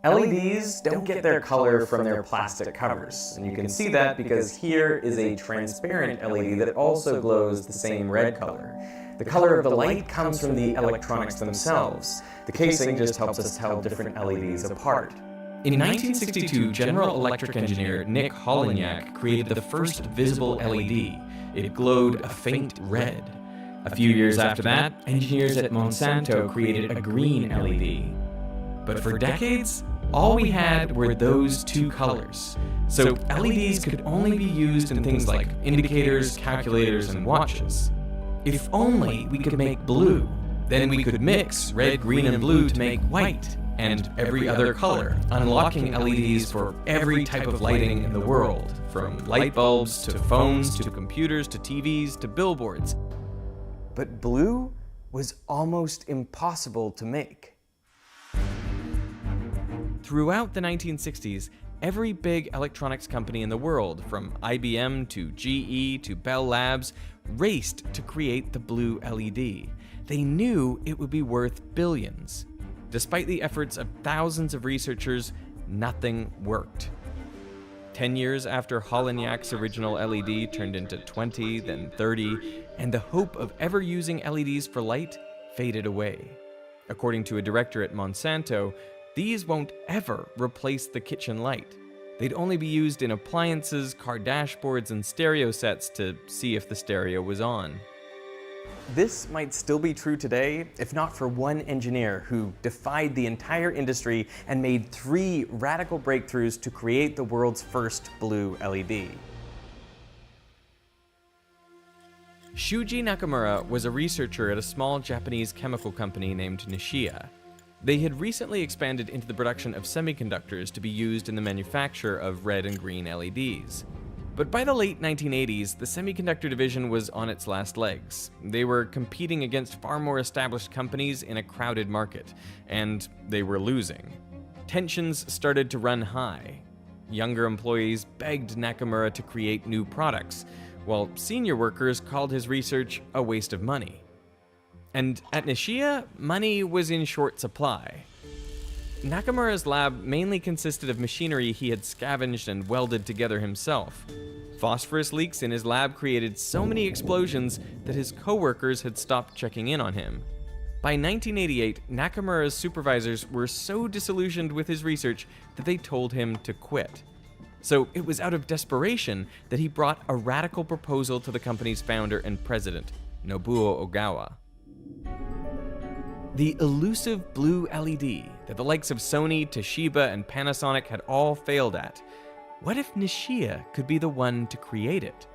LEDs don't get their color from their plastic covers, and you can see that because here is a transparent LED that also glows the same red color. The color of the light comes from the electronics themselves. The casing just helps us tell different LEDs apart. In 1962, General Electric engineer Nick Holonyak created the first visible LED. It glowed a faint red. A few years after that, engineers at Monsanto created a green LED. But for decades, all we had were those two colors. So LEDs could only be used in things like indicators, calculators, and watches. If only we could make blue, then we could mix red, green, and blue to make white, and every other color, unlocking LEDs for every type of lighting in the world, from light bulbs to phones to computers to TVs to billboards. But blue was almost impossible to make. Throughout the 1960s, every big electronics company in the world, from IBM to GE to Bell Labs, raced to create the blue LED. They knew it would be worth billions. Despite the efforts of thousands of researchers, nothing worked. 10 years after Holonyak's original LED turned into 20, then 30, and the hope of ever using LEDs for light faded away. According to a director at Monsanto, these won't ever replace the kitchen light. They'd only be used in appliances, car dashboards, and stereo sets to see if the stereo was on. This might still be true today, if not for one engineer who defied the entire industry and made 3 radical breakthroughs to create the world's first blue LED. Shuji Nakamura was a researcher at a small Japanese chemical company named Nishia. They had recently expanded into the production of semiconductors to be used in the manufacture of red and green LEDs. But by the late 1980s, the semiconductor division was on its last legs. They were competing against far more established companies in a crowded market, and they were losing. Tensions started to run high. Younger employees begged Nakamura to create new products, while senior workers called his research a waste of money. And at Nishia, money was in short supply. Nakamura's lab mainly consisted of machinery he had scavenged and welded together himself. Phosphorus leaks in his lab created so many explosions that his co-workers had stopped checking in on him. By 1988, Nakamura's supervisors were so disillusioned with his research that they told him to quit. So it was out of desperation that he brought a radical proposal to the company's founder and president, Nobuo Ogawa. The elusive blue LED that the likes of Sony, Toshiba, and Panasonic had all failed at. What if Nishia could be the one to create it?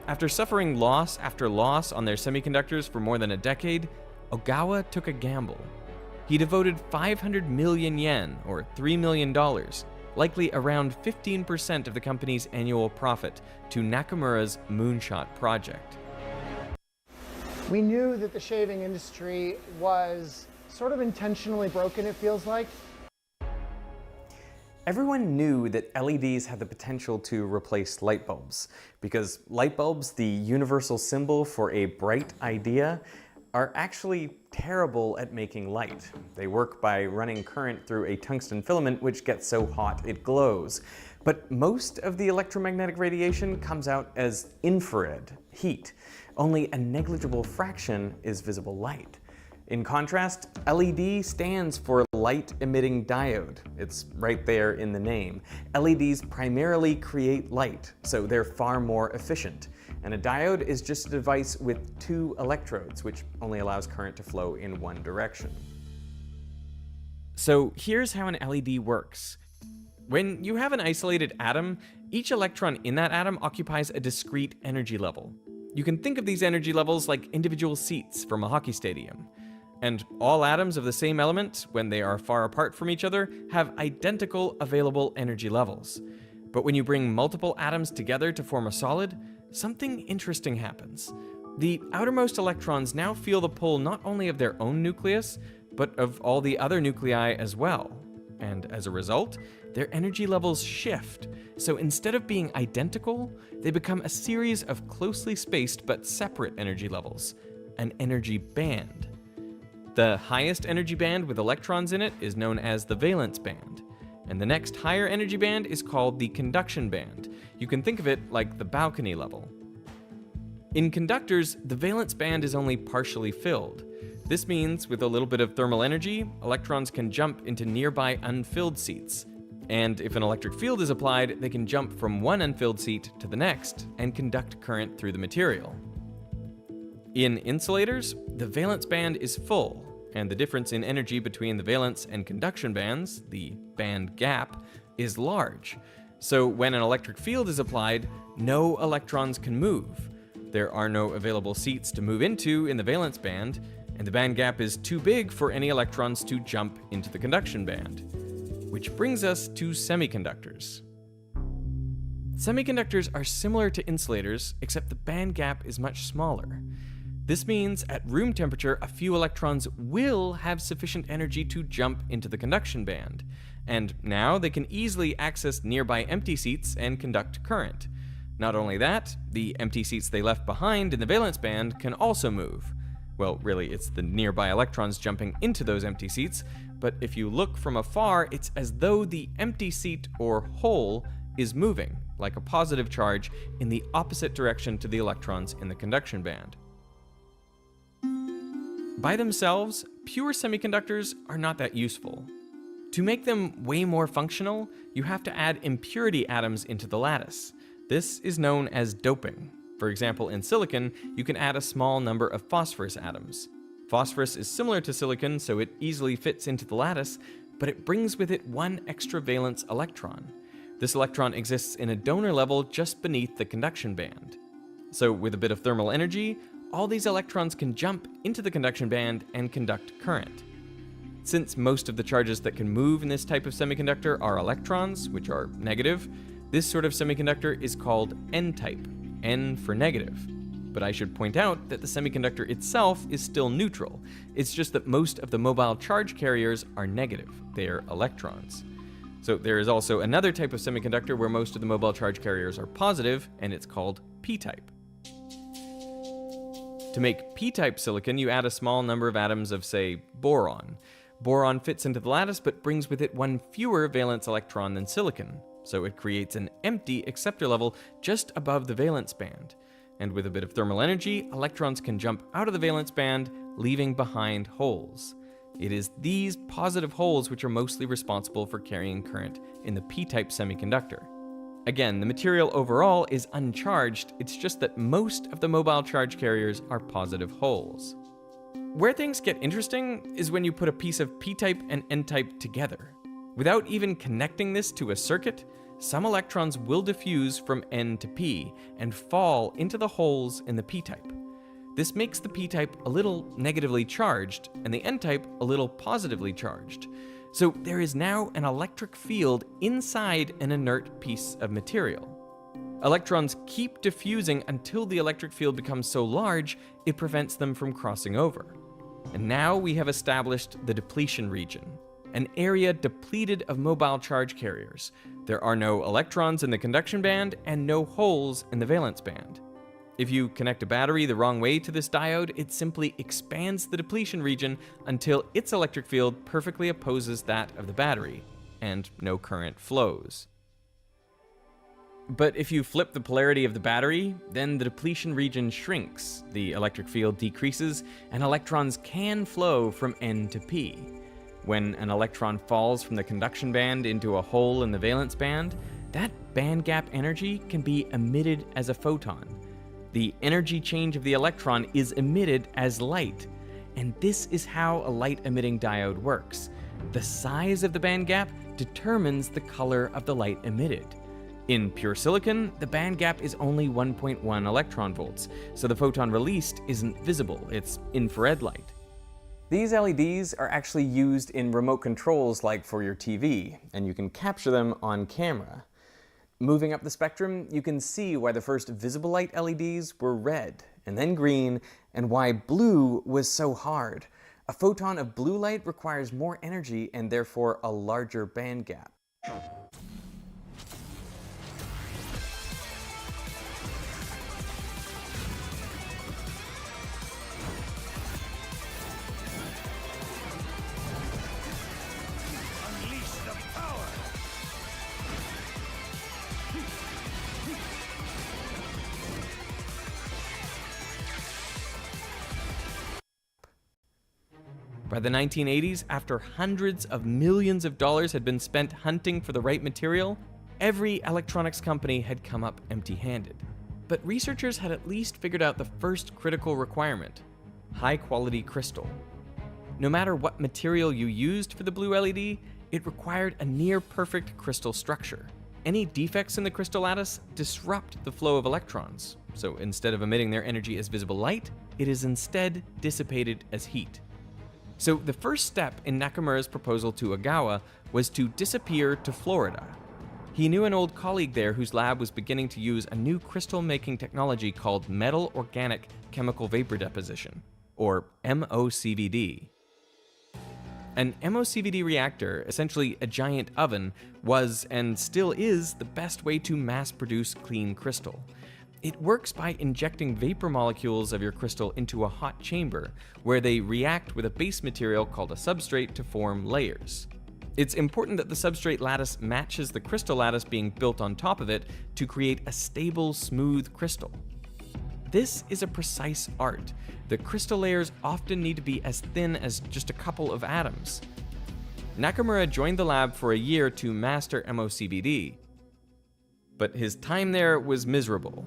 After suffering loss after loss on their semiconductors for more than a decade, Ogawa took a gamble. He devoted 500 million yen, or $3 million, likely around 15% of the company's annual profit, to Nakamura's Moonshot project. We knew that the shaving industry was sort of intentionally broken, it feels like. Everyone knew that LEDs had the potential to replace light bulbs, because light bulbs, the universal symbol for a bright idea, are actually terrible at making light. They work by running current through a tungsten filament which gets so hot it glows. But most of the electromagnetic radiation comes out as infrared heat. Only a negligible fraction is visible light. In contrast, LED stands for light-emitting diode. It's right there in the name. LEDs primarily create light, so they're far more efficient. And a diode is just a device with 2 electrodes, which only allows current to flow in one direction. So here's how an LED works. When you have an isolated atom, each electron in that atom occupies a discrete energy level. You can think of these energy levels like individual seats from a hockey stadium. And all atoms of the same element, when they are far apart from each other, have identical available energy levels. But when you bring multiple atoms together to form a solid, something interesting happens. The outermost electrons now feel the pull not only of their own nucleus, but of all the other nuclei as well. And as a result, their energy levels shift. So instead of being identical, they become a series of closely spaced but separate energy levels, an energy band. The highest energy band with electrons in it is known as the valence band, and the next higher energy band is called the conduction band. You can think of it like the balcony level. In conductors, the valence band is only partially filled. This means with a little bit of thermal energy, electrons can jump into nearby unfilled seats. And if an electric field is applied, they can jump from one unfilled seat to the next and conduct current through the material. In insulators, the valence band is full, and the difference in energy between the valence and conduction bands, the band gap, is large. So when an electric field is applied, no electrons can move. There are no available seats to move into in the valence band, and the band gap is too big for any electrons to jump into the conduction band. Which brings us to semiconductors. Semiconductors are similar to insulators, except the band gap is much smaller. This means at room temperature, a few electrons will have sufficient energy to jump into the conduction band, and now they can easily access nearby empty seats and conduct current. Not only that, the empty seats they left behind in the valence band can also move. Well, really, it's the nearby electrons jumping into those empty seats, but if you look from afar, it's as though the empty seat or hole is moving, like a positive charge, in the opposite direction to the electrons in the conduction band. By themselves, pure semiconductors are not that useful. To make them way more functional, you have to add impurity atoms into the lattice. This is known as doping. For example, in silicon, you can add a small number of phosphorus atoms. Phosphorus is similar to silicon, so it easily fits into the lattice, but it brings with it one extra valence electron. This electron exists in a donor level just beneath the conduction band. So with a bit of thermal energy, all these electrons can jump into the conduction band and conduct current. Since most of the charges that can move in this type of semiconductor are electrons, which are negative, this sort of semiconductor is called N-type, N for negative. But I should point out that the semiconductor itself is still neutral. It's just that most of the mobile charge carriers are negative. They are electrons. So there is also another type of semiconductor where most of the mobile charge carriers are positive, and it's called P-type. To make P-type silicon, you add a small number of atoms of, say, boron. Boron fits into the lattice but brings with it one fewer valence electron than silicon, so it creates an empty acceptor level just above the valence band. And with a bit of thermal energy, electrons can jump out of the valence band, leaving behind holes. It is these positive holes which are mostly responsible for carrying current in the P-type semiconductor. Again, the material overall is uncharged, it's just that most of the mobile charge carriers are positive holes. Where things get interesting is when you put a piece of P-type and N-type together. Without even connecting this to a circuit, some electrons will diffuse from N to P and fall into the holes in the P-type. This makes the P-type a little negatively charged and the N-type a little positively charged. So there is now an electric field inside an inert piece of material. Electrons keep diffusing until the electric field becomes so large it prevents them from crossing over. And now we have established the depletion region, an area depleted of mobile charge carriers. There are no electrons in the conduction band and no holes in the valence band. If you connect a battery the wrong way to this diode, it simply expands the depletion region until its electric field perfectly opposes that of the battery, and no current flows. But if you flip the polarity of the battery, then the depletion region shrinks, the electric field decreases, and electrons can flow from N to P. When an electron falls from the conduction band into a hole in the valence band, that band gap energy can be emitted as a photon. The energy change of the electron is emitted as light, and this is how a light-emitting diode works. The size of the band gap determines the color of the light emitted. In pure silicon, the band gap is only 1.1 electron volts, so the photon released isn't visible, it's infrared light. These LEDs are actually used in remote controls like for your TV, and you can capture them on camera. Moving up the spectrum, you can see why the first visible light LEDs were red, and then green, and why blue was so hard. A photon of blue light requires more energy and therefore a larger band gap. By the 1980s, after hundreds of millions of dollars had been spent hunting for the right material, every electronics company had come up empty-handed. But researchers had at least figured out the first critical requirement: high-quality crystal. No matter what material you used for the blue LED, it required a near-perfect crystal structure. Any defects in the crystal lattice disrupt the flow of electrons, so instead of emitting their energy as visible light, it is instead dissipated as heat. So the first step in Nakamura's proposal to Ogawa was to disappear to Florida. He knew an old colleague there whose lab was beginning to use a new crystal-making technology called metal organic chemical vapor deposition, or MOCVD. An MOCVD reactor, essentially a giant oven, was and still is the best way to mass-produce clean crystal. It works by injecting vapor molecules of your crystal into a hot chamber, where they react with a base material called a substrate to form layers. It's important that the substrate lattice matches the crystal lattice being built on top of it to create a stable, smooth crystal. This is a precise art. The crystal layers often need to be as thin as just a couple of atoms. Nakamura joined the lab for a year to master MOCVD, but his time there was miserable.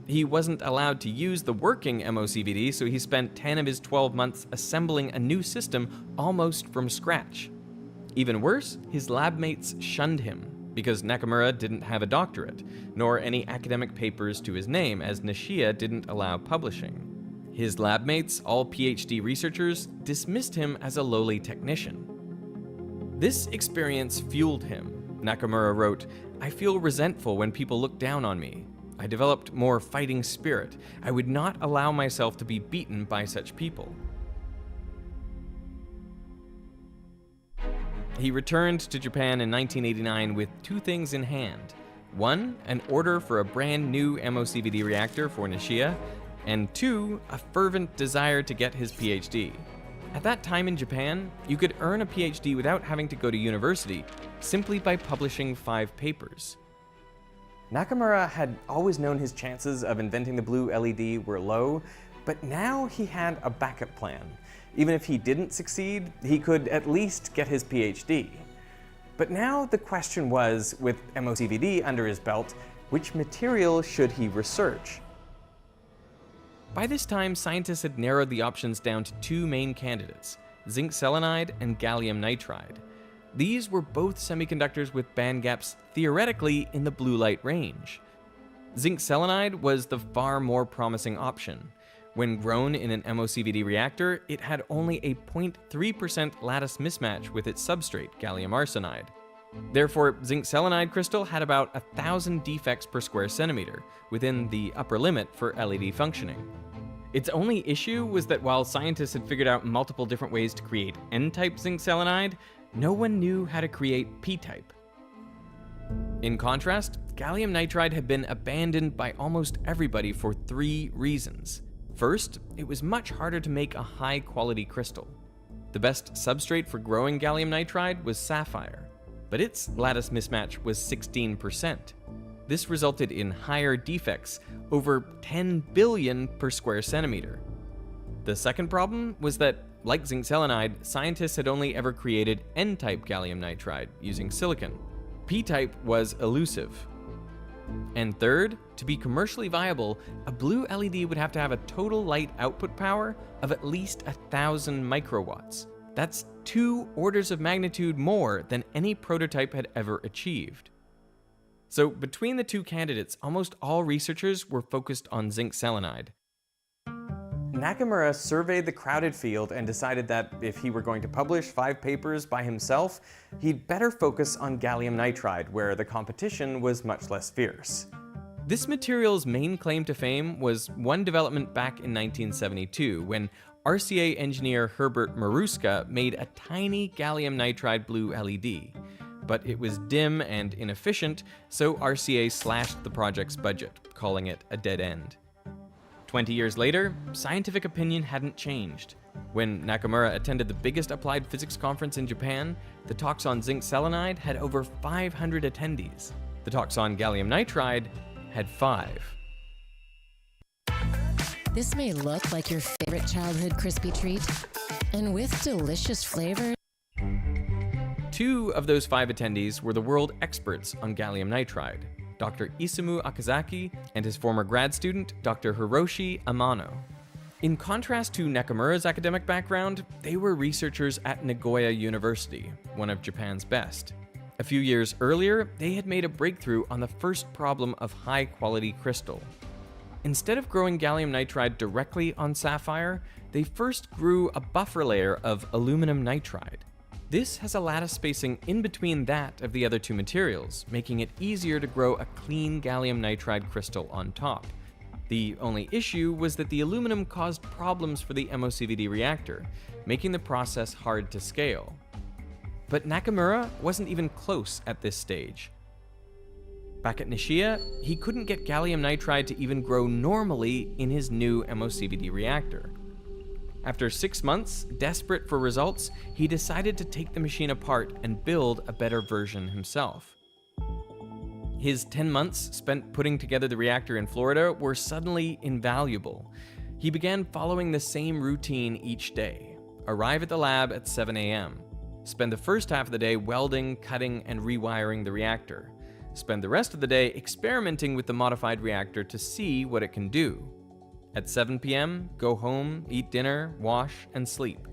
He wasn't allowed to use the working MOCVD, so he spent 10 of his 12 months assembling a new system almost from scratch. Even worse, his lab mates shunned him, because Nakamura didn't have a doctorate, nor any academic papers to his name, as Nishia didn't allow publishing. His lab mates, all PhD researchers, dismissed him as a lowly technician. This experience fueled him. Nakamura wrote, "I feel resentful when people look down on me. I developed more fighting spirit. I would not allow myself to be beaten by such people." He returned to Japan in 1989 with two things in hand. One, an order for a brand new MOCVD reactor for Nishia, and two, a fervent desire to get his PhD. At that time in Japan, you could earn a PhD without having to go to university, simply by publishing 5 papers. Nakamura had always known his chances of inventing the blue LED were low, but now he had a backup plan. Even if he didn't succeed, he could at least get his PhD. But now the question was, with MOCVD under his belt, which material should he research? By this time, scientists had narrowed the options down to 2 main candidates, zinc selenide and gallium nitride. These were both semiconductors with band gaps theoretically in the blue light range. Zinc selenide was the far more promising option. When grown in an MOCVD reactor, it had only a 0.3% lattice mismatch with its substrate, gallium arsenide. Therefore, zinc selenide crystal had about 1,000 defects per square centimeter, within the upper limit for LED functioning. Its only issue was that while scientists had figured out multiple different ways to create N-type zinc selenide, no one knew how to create P-type. In contrast, gallium nitride had been abandoned by almost everybody for 3 reasons. First, it was much harder to make a high-quality crystal. The best substrate for growing gallium nitride was sapphire, but its lattice mismatch was 16%. This resulted in higher defects, over 10 billion per square centimeter. The second problem was that, like zinc selenide, scientists had only ever created N-type gallium nitride using silicon. P-type was elusive. And third, to be commercially viable, a blue LED would have to have a total light output power of at least 1,000 microwatts. That's 2 orders of magnitude more than any prototype had ever achieved. So between the 2 candidates, almost all researchers were focused on zinc selenide. Nakamura surveyed the crowded field and decided that if he were going to publish 5 papers by himself, he'd better focus on gallium nitride, where the competition was much less fierce. This material's main claim to fame was one development back in 1972, when RCA engineer Herbert Maruska made a tiny gallium nitride blue LED. But it was dim and inefficient, so RCA slashed the project's budget, calling it a dead end. 20 years later, scientific opinion hadn't changed. When Nakamura attended the biggest applied physics conference in Japan, the talks on zinc selenide had over 500 attendees. The talks on gallium nitride had 5. This may look like your favorite childhood crispy treat, And with delicious flavors. 2 of those 5 attendees were the world experts on gallium nitride, Dr. Isamu Akazaki and his former grad student, Dr. Hiroshi Amano. In contrast to Nakamura's academic background, they were researchers at Nagoya University, one of Japan's best. A few years earlier, they had made a breakthrough on the first problem of high-quality crystal. Instead of growing gallium nitride directly on sapphire, they first grew a buffer layer of aluminum nitride. This has a lattice spacing in between that of the other 2 materials, making it easier to grow a clean gallium nitride crystal on top. The only issue was that the aluminum caused problems for the MOCVD reactor, making the process hard to scale. But Nakamura wasn't even close at this stage. Back at Nishia, he couldn't get gallium nitride to even grow normally in his new MOCVD reactor. After 6 months, desperate for results, he decided to take the machine apart and build a better version himself. His 10 months spent putting together the reactor in Florida were suddenly invaluable. He began following the same routine each day. Arrive at the lab at 7 a.m. Spend the first half of the day welding, cutting, and rewiring the reactor. Spend the rest of the day experimenting with the modified reactor to see what it can do. At 7 p.m., go home, eat dinner, wash, and sleep.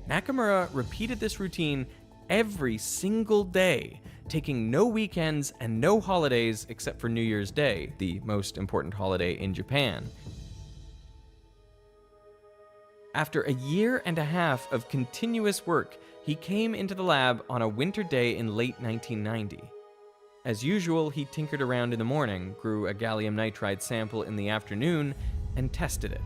Nakamura repeated this routine every single day, taking no weekends and no holidays except for New Year's Day, the most important holiday in Japan. After a year and a half of continuous work, he came into the lab on a winter day in late 1990. As usual, he tinkered around in the morning, grew a gallium nitride sample in the afternoon, and tested it.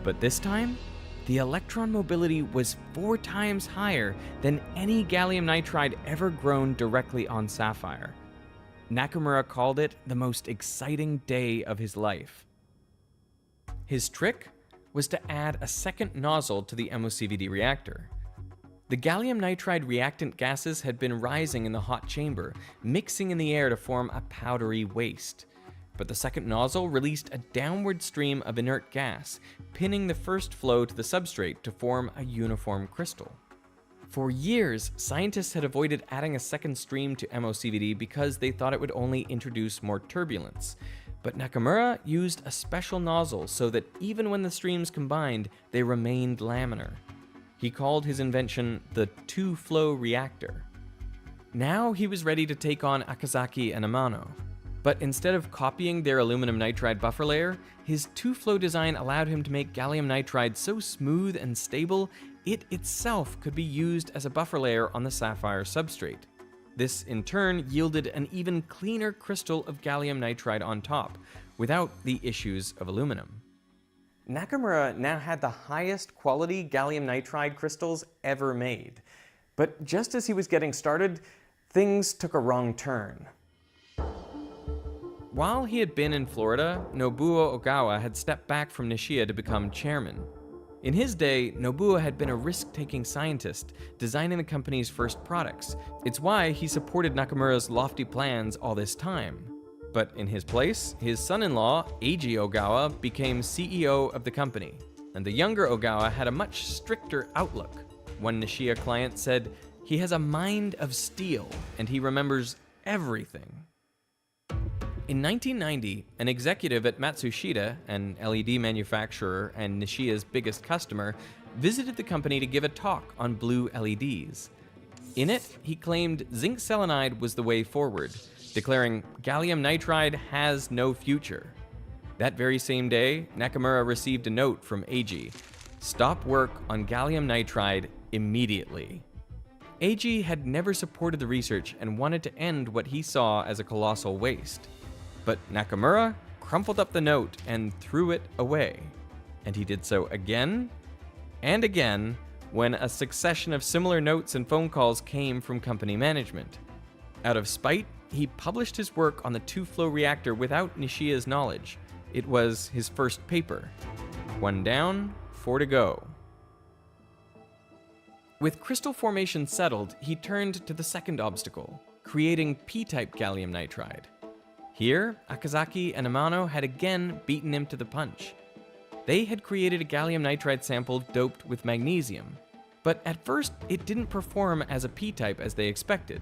But this time, the electron mobility was 4 times higher than any gallium nitride ever grown directly on sapphire. Nakamura called it the most exciting day of his life. His trick was to add a second nozzle to the MOCVD reactor. The gallium nitride reactant gases had been rising in the hot chamber, mixing in the air to form a powdery waste. But the second nozzle released a downward stream of inert gas, pinning the first flow to the substrate to form a uniform crystal. For years, scientists had avoided adding a second stream to MOCVD because they thought it would only introduce more turbulence. But Nakamura used a special nozzle so that even when the streams combined, they remained laminar. He called his invention the two-flow reactor. Now he was ready to take on Akazaki and Amano. But instead of copying their aluminum nitride buffer layer, his two-flow design allowed him to make gallium nitride so smooth and stable, it itself could be used as a buffer layer on the sapphire substrate. This, in turn, yielded an even cleaner crystal of gallium nitride on top, without the issues of aluminum. Nakamura now had the highest quality gallium nitride crystals ever made. But just as he was getting started, things took a wrong turn. While he had been in Florida, Nobuo Ogawa had stepped back from Nishia to become chairman. In his day, Nobuo had been a risk-taking scientist, designing the company's first products. It's why he supported Nakamura's lofty plans all this time. But in his place, his son-in-law, Eiji Ogawa, became CEO of the company, and the younger Ogawa had a much stricter outlook. One Nishia client said, "He has a mind of steel, and he remembers everything." In 1990, an executive at Matsushita, an LED manufacturer and Nishia's biggest customer, visited the company to give a talk on blue LEDs. In it, he claimed zinc selenide was the way forward, declaring gallium nitride has no future. That very same day, Nakamura received a note from Eiji: "Stop work on gallium nitride immediately." Eiji had never supported the research and wanted to end what he saw as a colossal waste. But Nakamura crumpled up the note and threw it away. And he did so again and again when a succession of similar notes and phone calls came from company management. Out of spite, he published his work on the two-flow reactor without Nishia's knowledge. It was his first paper. 1 down, 4 to go. With crystal formation settled, he turned to the second obstacle, creating P-type gallium nitride. Here, Akazaki and Amano had again beaten him to the punch. They had created a gallium nitride sample doped with magnesium, but at first it didn't perform as a p-type as they expected.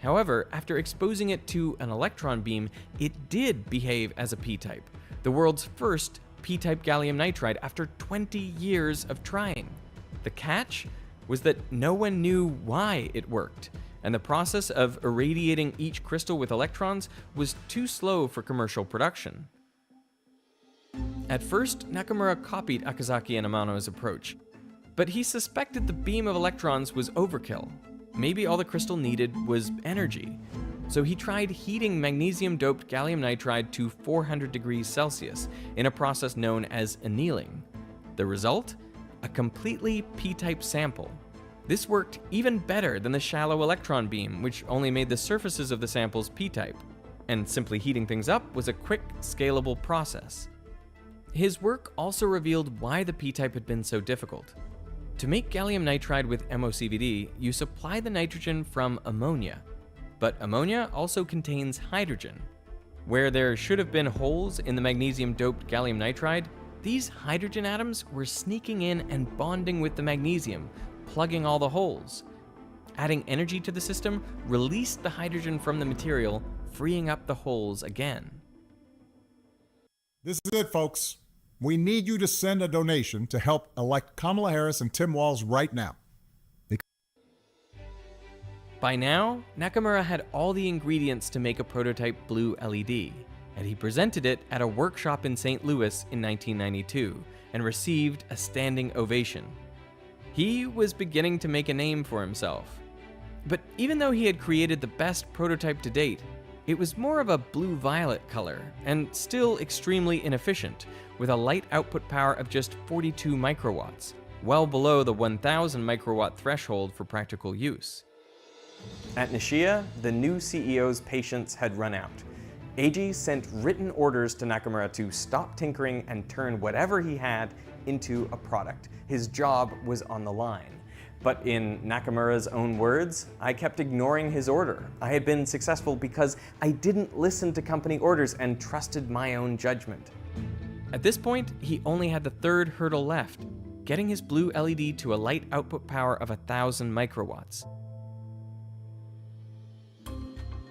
However, after exposing it to an electron beam, it did behave as a p-type, the world's first p-type gallium nitride after 20 years of trying. The catch was that no one knew why it worked, and the process of irradiating each crystal with electrons was too slow for commercial production. At first, Nakamura copied Akazaki and Amano's approach, but he suspected the beam of electrons was overkill. Maybe all the crystal needed was energy. So he tried heating magnesium-doped gallium nitride to 400 degrees Celsius in a process known as annealing. The result? A completely p-type sample. This worked even better than the shallow electron beam, which only made the surfaces of the samples p-type. And simply heating things up was a quick, scalable process. His work also revealed why the p-type had been so difficult. To make gallium nitride with MOCVD, you supply the nitrogen from ammonia. But ammonia also contains hydrogen. Where there should have been holes in the magnesium-doped gallium nitride, these hydrogen atoms were sneaking in and bonding with the magnesium, plugging all the holes. Adding energy to the system released the hydrogen from the material, freeing up the holes again. This is it, folks. We need you to send a donation to help elect Kamala Harris and Tim Walz right now. By now, Nakamura had all the ingredients to make a prototype blue LED, and he presented it at a workshop in St. Louis in 1992 and received a standing ovation. He was beginning to make a name for himself. But even though he had created the best prototype to date, it was more of a blue-violet color and still extremely inefficient, with a light output power of just 42 microwatts, well below the 1000 microwatt threshold for practical use. At Nishia, the new CEO's patience had run out. Eiji sent written orders to Nakamura to stop tinkering and turn whatever he had into a product. His job was on the line. But in Nakamura's own words, I kept ignoring his order. I had been successful because I didn't listen to company orders and trusted my own judgment. At this point, he only had the third hurdle left, getting his blue LED to a light output power of 1000 microwatts.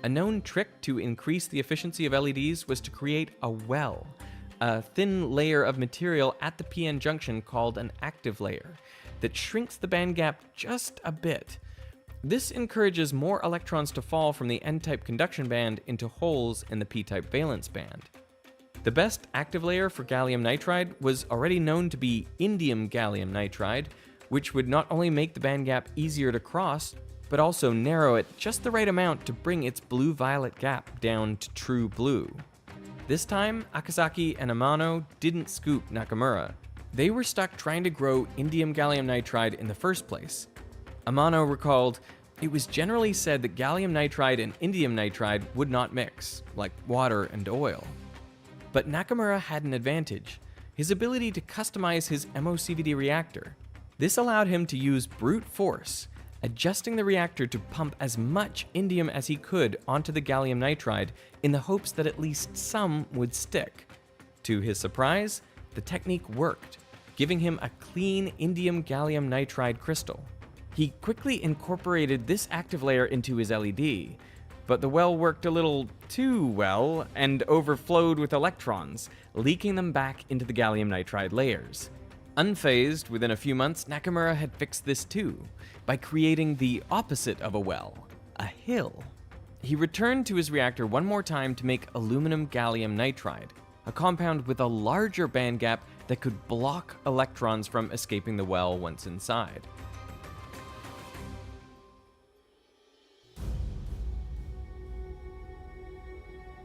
A known trick to increase the efficiency of LEDs was to create a well, a thin layer of material at the PN junction called an active layer that shrinks the band gap just a bit. This encourages more electrons to fall from the N-type conduction band into holes in the P-type valence band. The best active layer for gallium nitride was already known to be indium gallium nitride, which would not only make the band gap easier to cross, but also narrow it just the right amount to bring its blue-violet gap down to true blue. This time, Akazaki and Amano didn't scoop Nakamura. They were stuck trying to grow indium gallium nitride in the first place. Amano recalled, "It was generally said that gallium nitride and indium nitride would not mix, like water and oil." But Nakamura had an advantage, his ability to customize his MOCVD reactor. This allowed him to use brute force, adjusting the reactor to pump as much indium as he could onto the gallium nitride in the hopes that at least some would stick. To his surprise, the technique worked, giving him a clean indium gallium nitride crystal. He quickly incorporated this active layer into his LED, but the well worked a little too well and overflowed with electrons, leaking them back into the gallium nitride layers. Unfazed, within a few months, Nakamura had fixed this too, by creating the opposite of a well, a hill. He returned to his reactor one more time to make aluminum gallium nitride, a compound with a larger band gap that could block electrons from escaping the well once inside.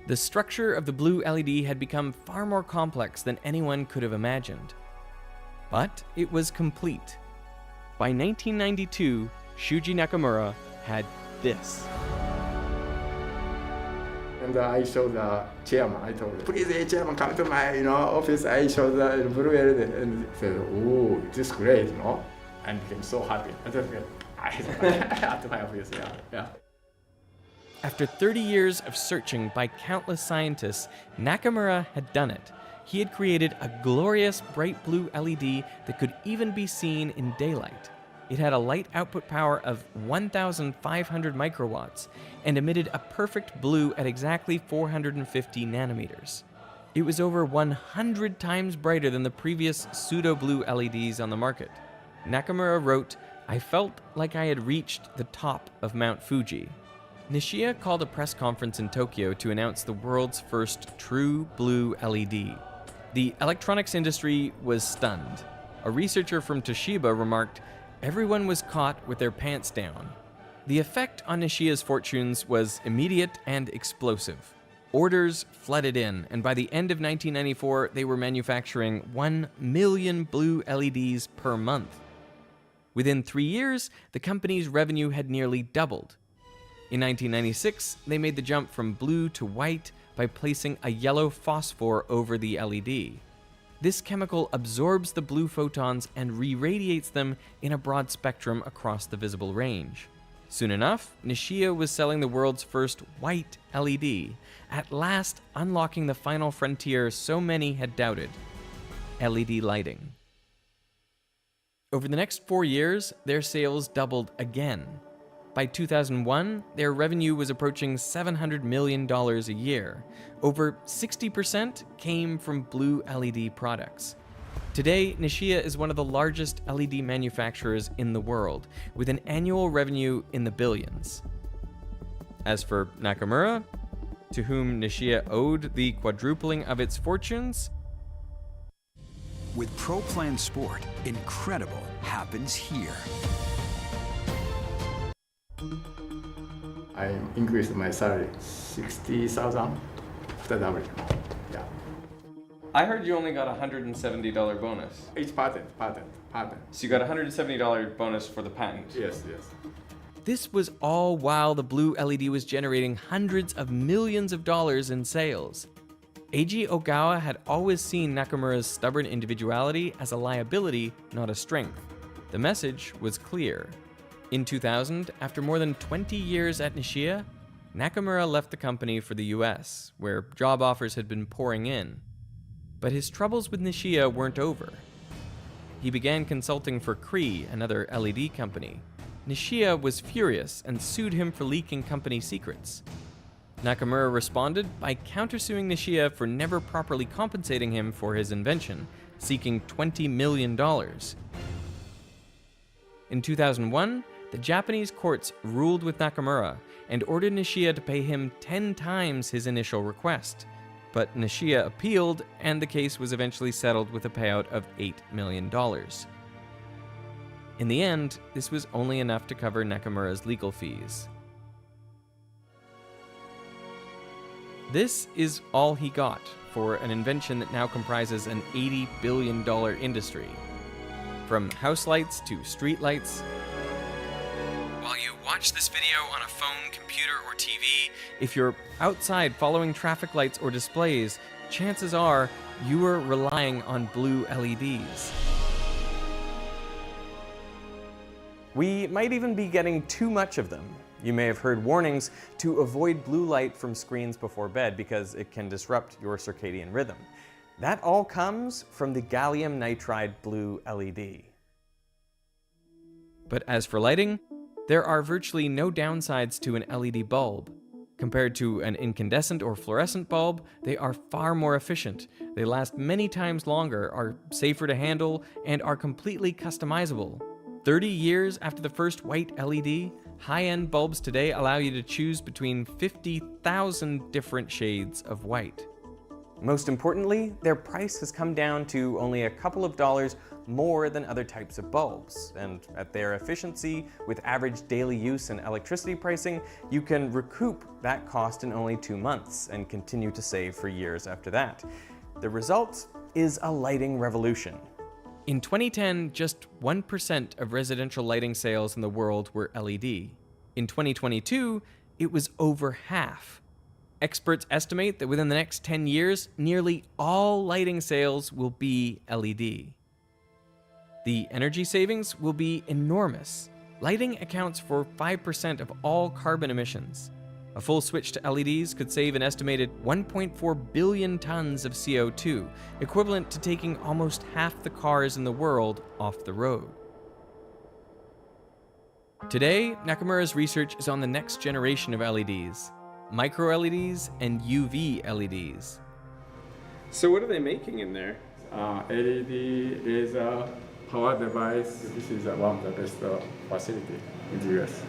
The structure of the blue LED had become far more complex than anyone could have imagined. But it was complete. By 1992, Shuji Nakamura had this. And I showed the chairman. I told him, "Please, hey, chairman, come to my office." I showed the blue LED and said, "Oh, this is great, and became so happy. I just at my office, yeah. After 30 years of searching by countless scientists, Nakamura had done it. He had created a glorious bright blue LED that could even be seen in daylight. It had a light output power of 1,500 microwatts and emitted a perfect blue at exactly 450 nanometers. It was over 100 times brighter than the previous pseudo-blue LEDs on the market. Nakamura wrote, "I felt like I had reached the top of Mount Fuji." Nishia called a press conference in Tokyo to announce the world's first true blue LED. The electronics industry was stunned. A researcher from Toshiba remarked, "Everyone was caught with their pants down." The effect on Nishia's fortunes was immediate and explosive. Orders flooded in, and by the end of 1994, they were manufacturing 1 million blue LEDs per month. Within 3 years, the company's revenue had nearly doubled. In 1996, they made the jump from blue to white by placing a yellow phosphor over the LED. This chemical absorbs the blue photons and re-radiates them in a broad spectrum across the visible range. Soon enough, Nishia was selling the world's first white LED, at last unlocking the final frontier so many had doubted: LED lighting. Over the next 4 years, their sales doubled again. By 2001, their revenue was approaching $700 million a year. Over 60% came from blue LED products. Today, Nishia is one of the largest LED manufacturers in the world, with an annual revenue in the billions. As for Nakamura, to whom Nishia owed the quadrupling of its fortunes, with Pro Plan Sport, incredible happens here. I increased my salary 60,000 after doubling. Yeah. I heard you only got a $170 bonus. Each patent. So you got a $170 bonus for the patent. Yes. This was all while the blue LED was generating hundreds of millions of dollars in sales. Eiji Ogawa had always seen Nakamura's stubborn individuality as a liability, not a strength. The message was clear. In 2000, after more than 20 years at Nishia, Nakamura left the company for the US, where job offers had been pouring in. But his troubles with Nishia weren't over. He began consulting for Cree, another LED company. Nishia was furious and sued him for leaking company secrets. Nakamura responded by countersuing Nishia for never properly compensating him for his invention, seeking $20 million. In 2001, the Japanese courts ruled with Nakamura and ordered Nishia to pay him 10 times his initial request. But Nishia appealed, and the case was eventually settled with a payout of $8 million. In the end, this was only enough to cover Nakamura's legal fees. This is all he got for an invention that now comprises an $80 billion industry. From house lights to street lights. While you watch this video on a phone, computer, or TV, if you're outside following traffic lights or displays, chances are you are relying on blue LEDs. We might even be getting too much of them. You may have heard warnings to avoid blue light from screens before bed because it can disrupt your circadian rhythm. That all comes from the gallium nitride blue LED. But as for lighting, there are virtually no downsides to an LED bulb. Compared to an incandescent or fluorescent bulb, they are far more efficient. They last many times longer, are safer to handle, and are completely customizable. 30 years after the first white LED, high-end bulbs today allow you to choose between 50,000 different shades of white. Most importantly, their price has come down to only a couple of dollars more than other types of bulbs, and at their efficiency, with average daily use and electricity pricing, you can recoup that cost in only 2 months and continue to save for years after that. The result is a lighting revolution. In 2010, just 1% of residential lighting sales in the world were LED. In 2022, it was over half. Experts estimate that within the next 10 years, nearly all lighting sales will be LED. The energy savings will be enormous. Lighting accounts for 5% of all carbon emissions. A full switch to LEDs could save an estimated 1.4 billion tons of CO2, equivalent to taking almost half the cars in the world off the road. Today, Nakamura's research is on the next generation of LEDs, micro-LEDs and UV LEDs. So what are they making in there? LED laser power device. This is one of the best facility in the US.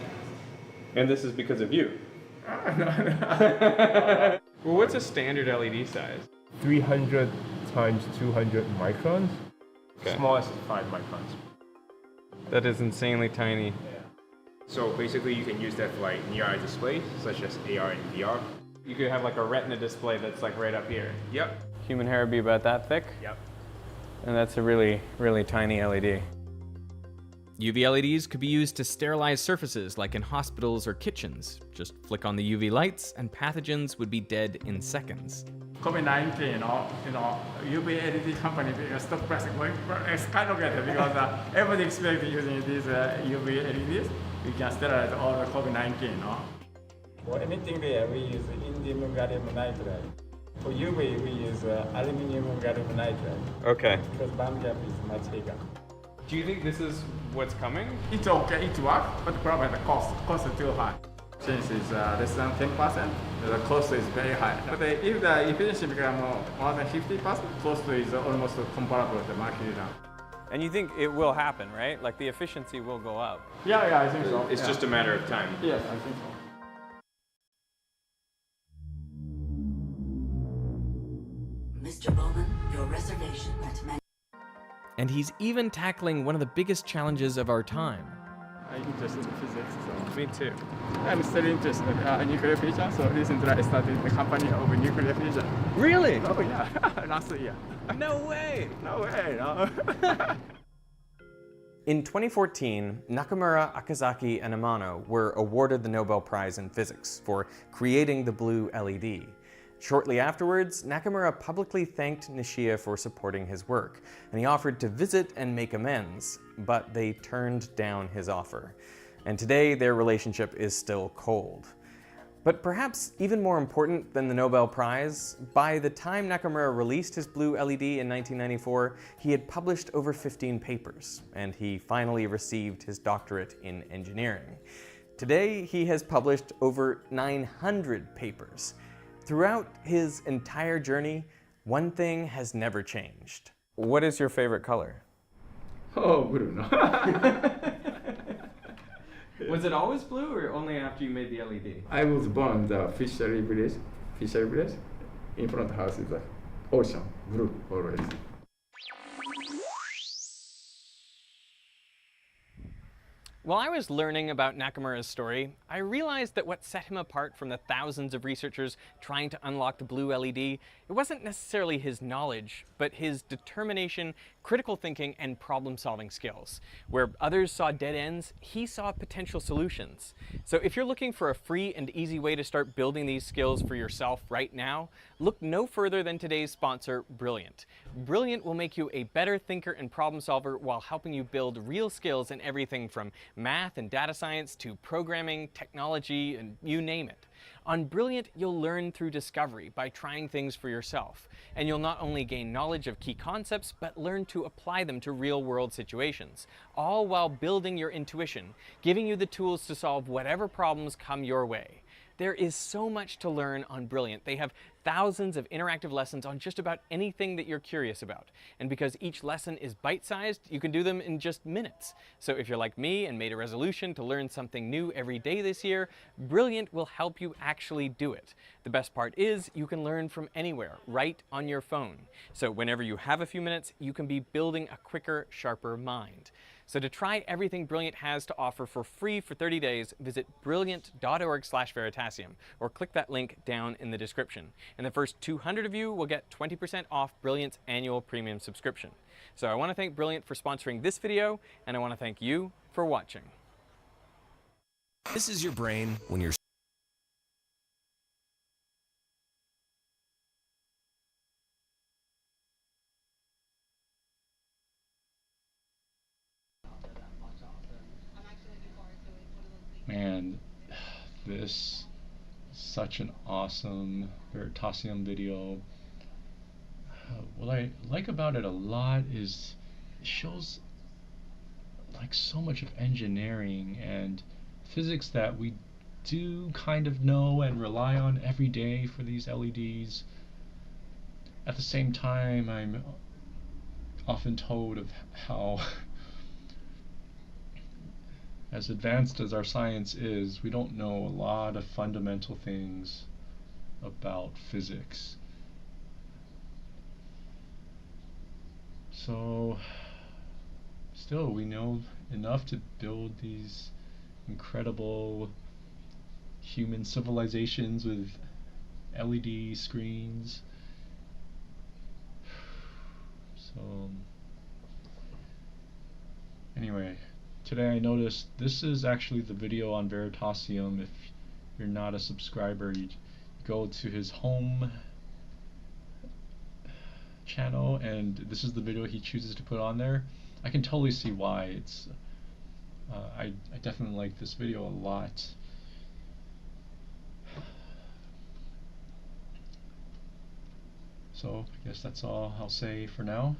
And this is because of you. Well, what's a standard LED size? 300 times 200 microns. Okay. Smallest is 5 microns. That is insanely tiny. So basically you can use that for like near eye displays, such as AR and VR. You could have like a retina display that's like right up here. Yep. Human hair would be about that thick. Yep. And that's a really, really tiny LED. UV LEDs could be used to sterilize surfaces like in hospitals or kitchens. Just flick on the UV lights and pathogens would be dead in seconds. COVID-19, UV LED company stock price going skyrocketed because everybody expects using these UV LEDs. We can sterilize all the COVID-19, For anything there, we use indium gallium nitride. For UV, we use aluminum gallium nitride. Okay. Because band gap is much bigger. Do you think this is what's coming? It's okay, it works, but probably the cost is too high. Since it's less than 10%, the cost is very high. But if the efficiency becomes more than 50%, cost is almost comparable to the market now. And you think it will happen, right? Like the efficiency will go up. Yeah, I think so. It's just a matter of time. Yes, I think so. Mr. Bowman, your reservation at And he's even tackling one of the biggest challenges of our time. I'm interested in physics, so. Me too. I'm still interested in nuclear fission, so recently I started the company of nuclear fission. Really? Oh yeah, last year. No way! No way, no. In 2014, Nakamura, Okazaki, and Amano were awarded the Nobel Prize in Physics for creating the blue LED. Shortly afterwards, Nakamura publicly thanked Nishia for supporting his work, and he offered to visit and make amends, but they turned down his offer. And today, their relationship is still cold. But perhaps even more important than the Nobel Prize, by the time Nakamura released his blue LED in 1994, he had published over 15 papers, and he finally received his doctorate in engineering. Today, he has published over 900 papers. Throughout his entire journey, one thing has never changed. What is your favorite color? Oh, blue, no. Was it always blue or only after you made the LED? I was born in the fishery village. In front of the house is the ocean, blue always. While I was learning about Nakamura's story, I realized that what set him apart from the thousands of researchers trying to unlock the blue LED, it wasn't necessarily his knowledge, but his determination, critical thinking, and problem-solving skills. Where others saw dead ends, he saw potential solutions. So if you're looking for a free and easy way to start building these skills for yourself right now, look no further than today's sponsor, Brilliant. Brilliant will make you a better thinker and problem solver while helping you build real skills in everything from math and data science to programming, technology, and you name it. On Brilliant, you'll learn through discovery by trying things for yourself. And you'll not only gain knowledge of key concepts, but learn to apply them to real-world situations, all while building your intuition, giving you the tools to solve whatever problems come your way. There is so much to learn on Brilliant. They have thousands of interactive lessons on just about anything that you're curious about. And because each lesson is bite-sized, you can do them in just minutes. So if you're like me and made a resolution to learn something new every day this year, Brilliant will help you actually do it. The best part is you can learn from anywhere, right on your phone. So whenever you have a few minutes, you can be building a quicker, sharper mind. So to try everything Brilliant has to offer for free for 30 days, visit brilliant.org/Veritasium or click that link down in the description. And the first 200 of you will get 20% off Brilliant's annual premium subscription. So I want to thank Brilliant for sponsoring this video, and I want to thank you for watching. This is your brain when you're Man, this such an awesome Veritasium video. What I like about it a lot is it shows like so much of engineering and physics that we do kind of know and rely on every day for these LEDs. At the same time, I'm often told of how as advanced as our science is, we don't know a lot of fundamental things about physics. So still, we know enough to build these incredible human civilizations with LED screens. So anyway, today I noticed this is actually the video on Veritasium. If you're not a subscriber, you go to his home channel and this is the video he chooses to put on there. I can totally see why. It's I definitely like this video a lot. So I guess that's all I'll say for now.